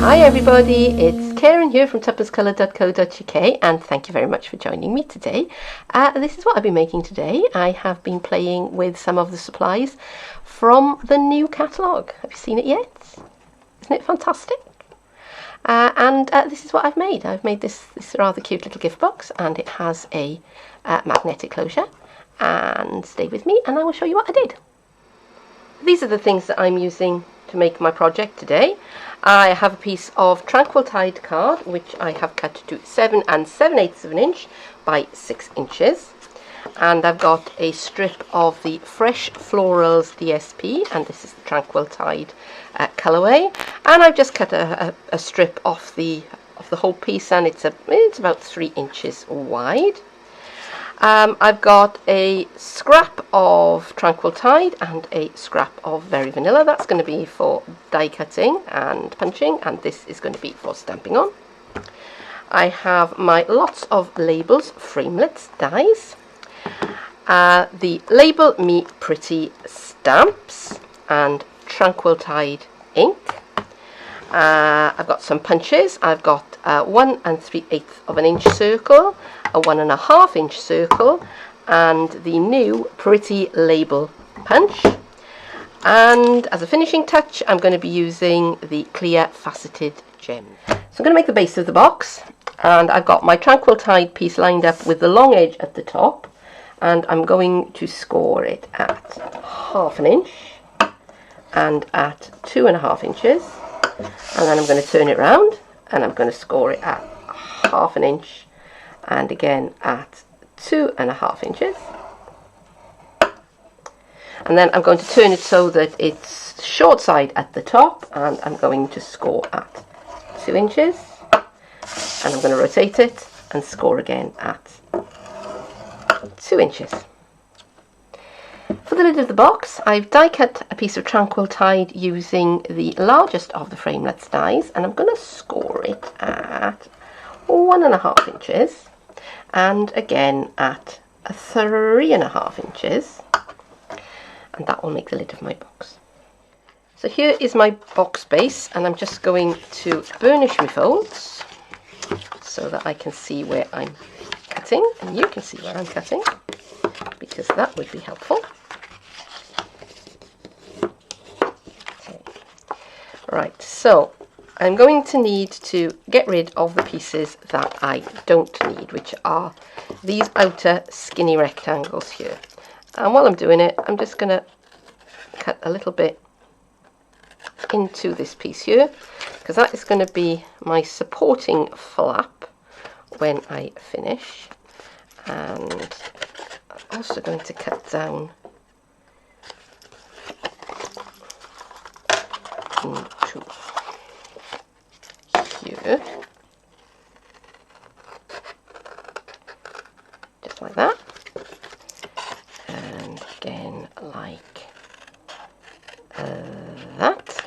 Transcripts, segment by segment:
Hi everybody, it's Keren here from tuppencecolored.co.uk and thank you very much for joining me today. This is what I've been making today. I have been playing with some of the supplies from the new catalogue. Have you seen it yet? Isn't it fantastic? This is what I've made. I've made this rather cute little gift box, and it has a magnetic closure. And stay with me and I will show you what I did. These are the things that I'm using to make my project today. I have a piece of Tranquil Tide card which I have cut to 7 7/8 of an inch by 6 inches, and I've got a strip of the Fresh Florals DSP, and this is the Tranquil Tide colourway, and I've just cut a strip off the whole piece, and it's about 3 inches wide. I've got a scrap of Tranquil Tide and a scrap of Very Vanilla. That's going to be for die cutting and punching, and this is going to be for stamping on. I have my lots of labels, framelits, dies, the Label Me Pretty stamps and Tranquil Tide ink. I've got some punches. I've got 1 3/8 of an inch circle, a 1 1/2 inch circle, and the new Pretty Label punch. And as a finishing touch, I'm going to be using the clear faceted gem. So I'm going to make the base of the box, and I've got my Tranquil Tide piece lined up with the long edge at the top, and I'm going to score it at 1/2 inch and at 2 1/2 inches. And then I'm going to turn it round and I'm going to score it at 1/2 inch and again at 2 1/2 inches. And then I'm going to turn it so that it's short side at the top, and I'm going to score at 2 inches. And I'm going to rotate it and score again at 2 inches. For the lid of the box, I've die cut a piece of Tranquil Tide using the largest of the framelits dies, and I'm going to score it at 1 1/2 inches and again at 3 1/2 inches, and that will make the lid of my box. So here is my box base, and I'm just going to burnish my folds so that I can see where I'm cutting, and you can see where I'm cutting, because that would be helpful. Right, so I'm going to need to get rid of the pieces that I don't need, which are these outer skinny rectangles here. And while I'm doing it, I'm just going to cut a little bit into this piece here, because that is going to be my supporting flap when I finish. And I'm also going to cut down into here, just like that, and again like that,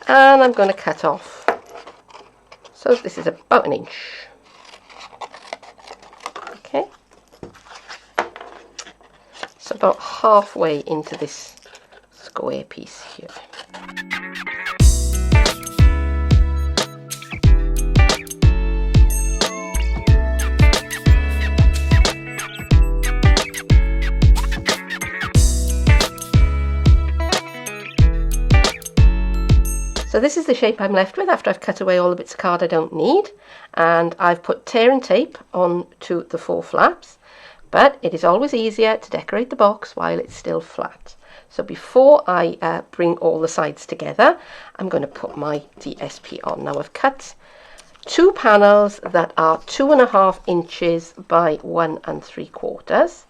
and I'm going to cut off, so this is about 1 inch. Okay, so about halfway into this square piece here. So this is the shape I'm left with after I've cut away all the bits of card I don't need, and I've put tear and tape onto the 4 flaps, but it is always easier to decorate the box while it's still flat. So before I bring all the sides together, I'm going to put my DSP on. Now I've cut 2 panels that are 2 1/2 inches by 1 3/4,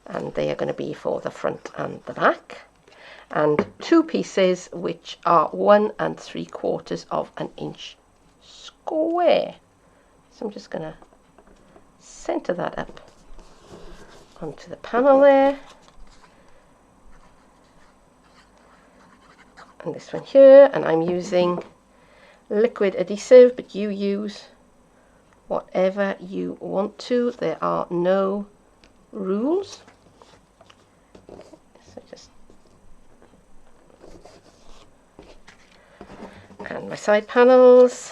and they are going to be for the front and the back, and 2 pieces which are 1 3/4 of an inch square. So I'm just going to center that up onto the panel there, and this one here, and I'm using liquid adhesive, but you use whatever you want to. There are no rules. So just And my side panels,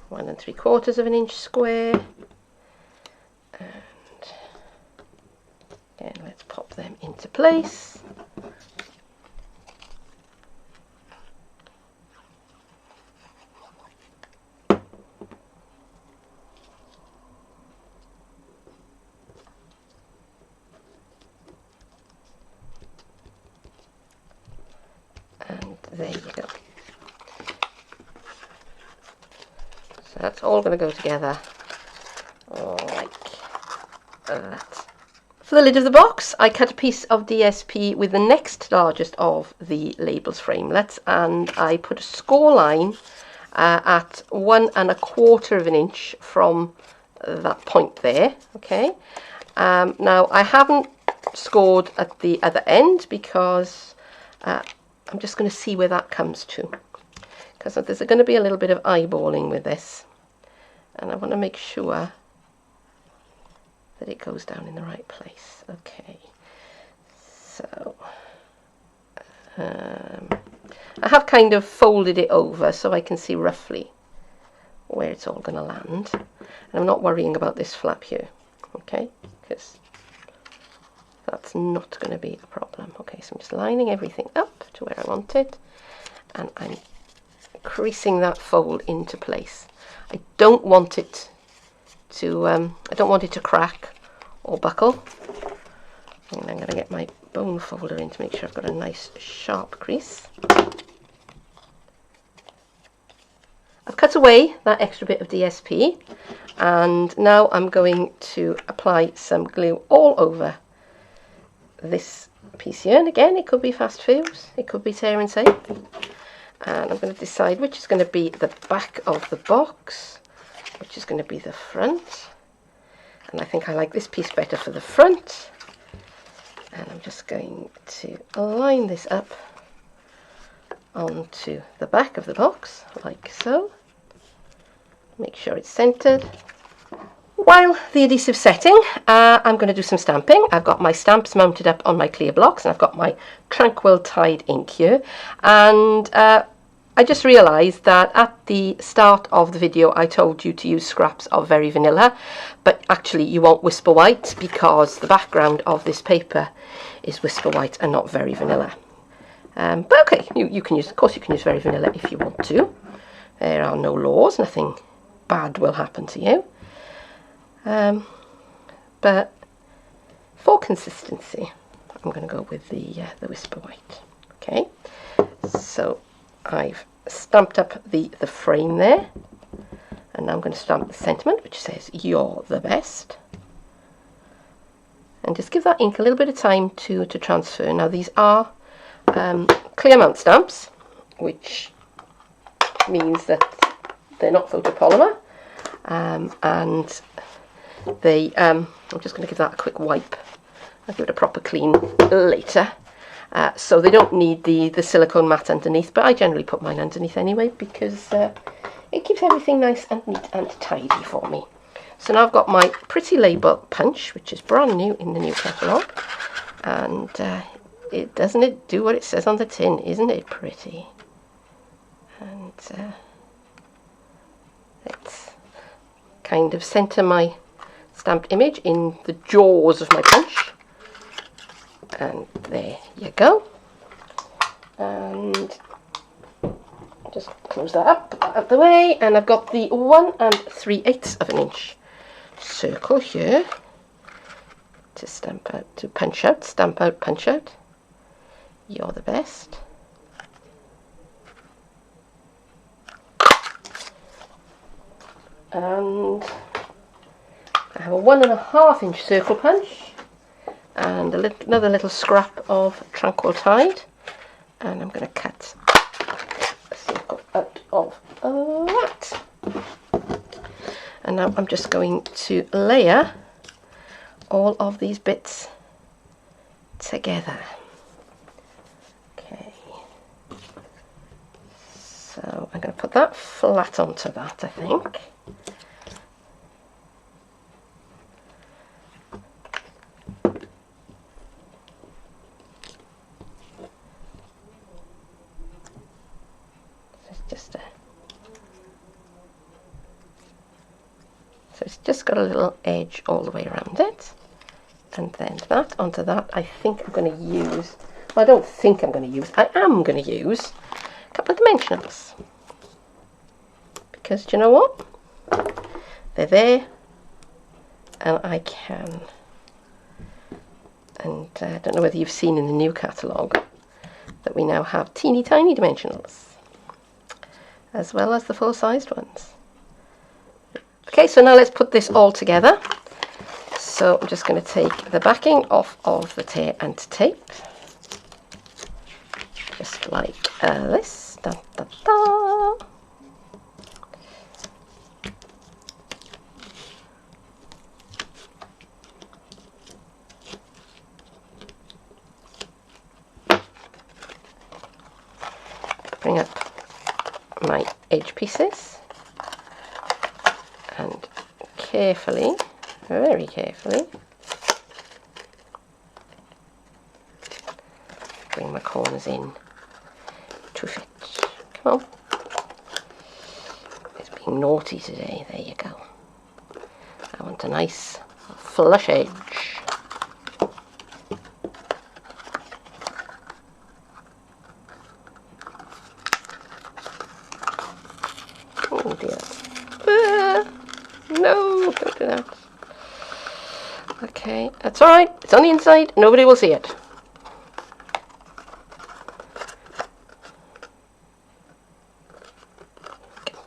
1 3/4 of an inch square. And again, let's pop them into place. And there you go. So that's all going to go together like that. For the lid of the box, I cut a piece of DSP with the next largest of the labels framelets, and I put a score line at 1 1/4 of an inch from that point there. Okay. Now I haven't scored at the other end because I'm just going to see where that comes to, because there's going to be a little bit of eyeballing with this, and I want to make sure that it goes down in the right place. Okay, so I have kind of folded it over so I can see roughly where it's all going to land, and I'm not worrying about this flap here, okay, because that's not going to be a problem. Okay, so I'm just lining everything up to where I want it, and I'm creasing that fold into place. I don't want it to crack or buckle. And I'm going to get my bone folder in to make sure I've got a nice sharp crease. I've cut away that extra bit of DSP, and now I'm going to apply some glue all over this piece here, and again, it could be fast fuse, it could be tear and safe, and I'm going to decide which is going to be the back of the box, which is going to be the front, and I think I like this piece better for the front, and I'm just going to line this up onto the back of the box like so. Make sure it's centered. While the adhesive's setting, I'm going to do some stamping. I've got my stamps mounted up on my clear blocks, and I've got my Tranquil Tide ink here. And I just realised that at the start of the video I told you to use scraps of Very Vanilla, but actually you want Whisper White because the background of this paper is Whisper White and not Very Vanilla. But okay, you can use, of course you can use Very Vanilla if you want to. There are no laws, nothing bad will happen to you. But for consistency, I'm going to go with the Whisper White. Okay, so I've stamped up the frame there, and now I'm going to stamp the sentiment, which says "You're the best," and just give that ink a little bit of time to transfer. Now these are clear mount stamps, which means that they're not photopolymer, and they I'm just going to give that a quick wipe. I'll give it a proper clean later, so they don't need the silicone mat underneath, but I generally put mine underneath anyway because it keeps everything nice and neat and tidy for me. So now I've got my pretty label punch, which is brand new in the new catalogue, and doesn't it do what it says on the tin? Isn't it pretty? And let's kind of centre my stamped image in the jaws of my punch, and there you go. And just close that up, put that out of the way, and I've got the 1 3/8 of an inch circle here to stamp out, to punch out, stamp out, punch out. You're the best. And I have a 1 1/2 inch circle punch and another little scrap of Tranquil Tide, and I'm going to cut a circle out of that. And now I'm just going to layer all of these bits together. Okay, so I'm going to put that flat onto that, I think. just got a little edge all the way around it. And then that onto that. I think I'm going to use, well, I don't think I'm going to use, I am going to use a couple of dimensionals. Because do you know what? They're there, and I can. And I don't know whether you've seen in the new catalogue that we now have teeny tiny dimensionals, as well as the full-sized ones. Okay, so now let's put this all together. So I'm just going to take the backing off of the tear and tape, just like this. Da, da, da. Bring up my edge pieces and carefully, very carefully, bring my corners in to fit. Come on. It's being naughty today. There you go. I want a nice flush edge. Oh dear. No, don't do that. Okay, that's alright. It's on the inside. Nobody will see it. Okay.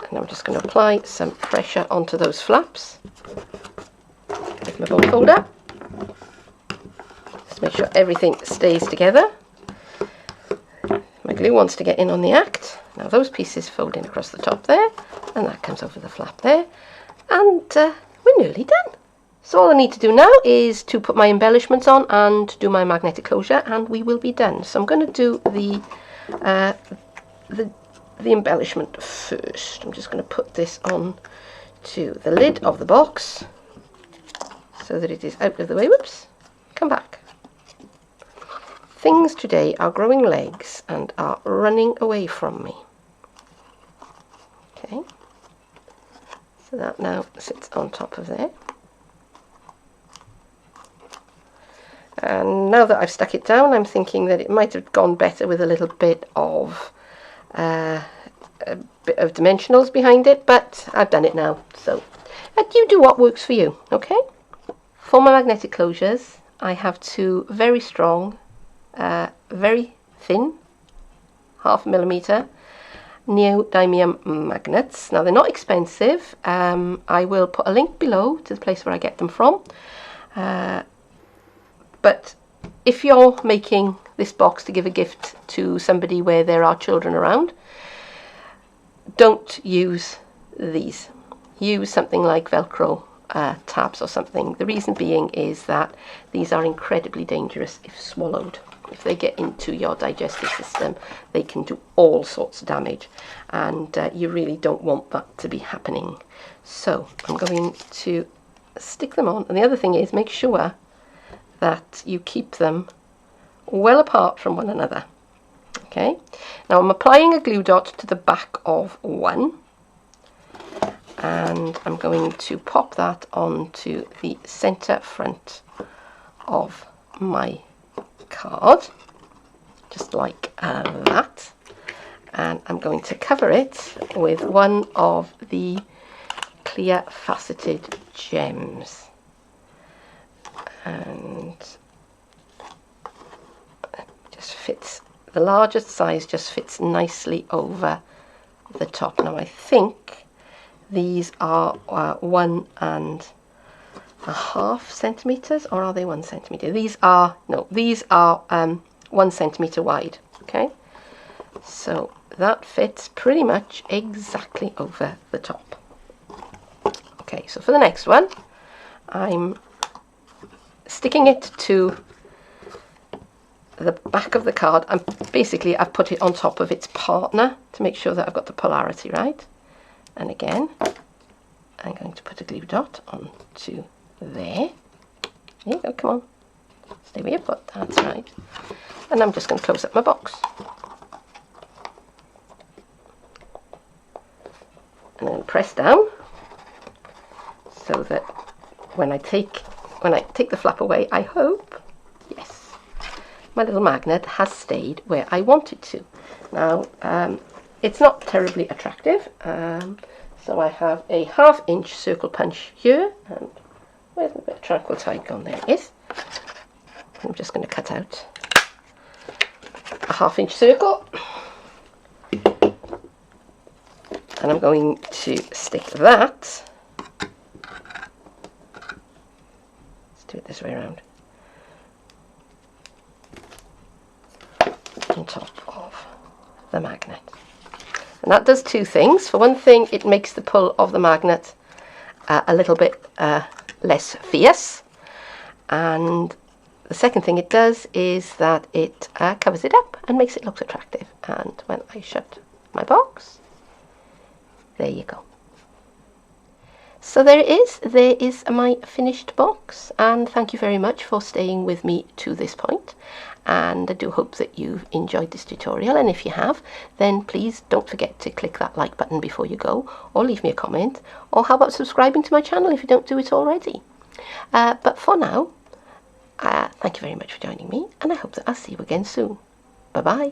And I'm just going to apply some pressure onto those flaps with my bone folder. Just make sure everything stays together. My glue wants to get in on the act. Now those pieces fold in across the top there, and that comes over the flap there, and we're nearly done. So all I need to do now is to put my embellishments on and do my magnetic closure, and we will be done. So I'm going to do the embellishment first. I'm just going to put this on to the lid of the box so that it is out of the way. Whoops, come back. Things today are growing legs and are running away from me. Okay, so that now sits on top of there. And now that I've stuck it down, I'm thinking that it might have gone better with a little bit of dimensionals behind it, but I've done it now. So you do what works for you, okay? For my magnetic closures, I have two very strong, very thin, 0.5 millimeter neodymium magnets. Now they're not expensive. I will put a link below to the place where I get them from. But if you're making this box to give a gift to somebody where there are children around, don't use these. Use something like Velcro tabs or something. The reason being is that these are incredibly dangerous if swallowed. If they get into your digestive system, they can do all sorts of damage, and you really don't want that to be happening. So I'm going to stick them on, and the other thing is make sure that you keep them well apart from one another. Okay, now I'm applying a glue dot to the back of one, and I'm going to pop that onto the center front of my card, just like that, and I'm going to cover it with one of the clear faceted gems, and it just fits, the largest size just fits nicely over the top. Now I think these are 1.5 centimeters, or are they 1 centimeter? These are 1 centimeter wide. Okay, so that fits pretty much exactly over the top. Okay, so for the next one, I'm sticking it to the back of the card, and basically I've put it on top of its partner to make sure that I've got the polarity right. And again, I'm going to put a glue dot onto there. There you go, come on. Stay where you put, that's right. And I'm just going to close up my box. And then press down. so that when I take the flap away, I hope, yes, my little magnet has stayed where I want it to. Now, it's not terribly attractive, so I have a 1/2 inch circle punch here, and where's my bit of Tranquil Tide gone? There it is. I'm just going to cut out a 1/2 inch circle, and I'm going to stick that, let's do it this way around, on top of the magnet. And that does two things. For one thing, it makes the pull of the magnet a little bit less fierce, and the second thing it does is that it covers it up and makes it look attractive. And when I shut my box, there you go. So there it is my finished box, and thank you very much for staying with me to this point. And I do hope that you've enjoyed this tutorial, and if you have, then please don't forget to click that like button before you go, or leave me a comment, or how about subscribing to my channel if you don't do it already. But for now, thank you very much for joining me, and I hope that I'll see you again soon. Bye bye.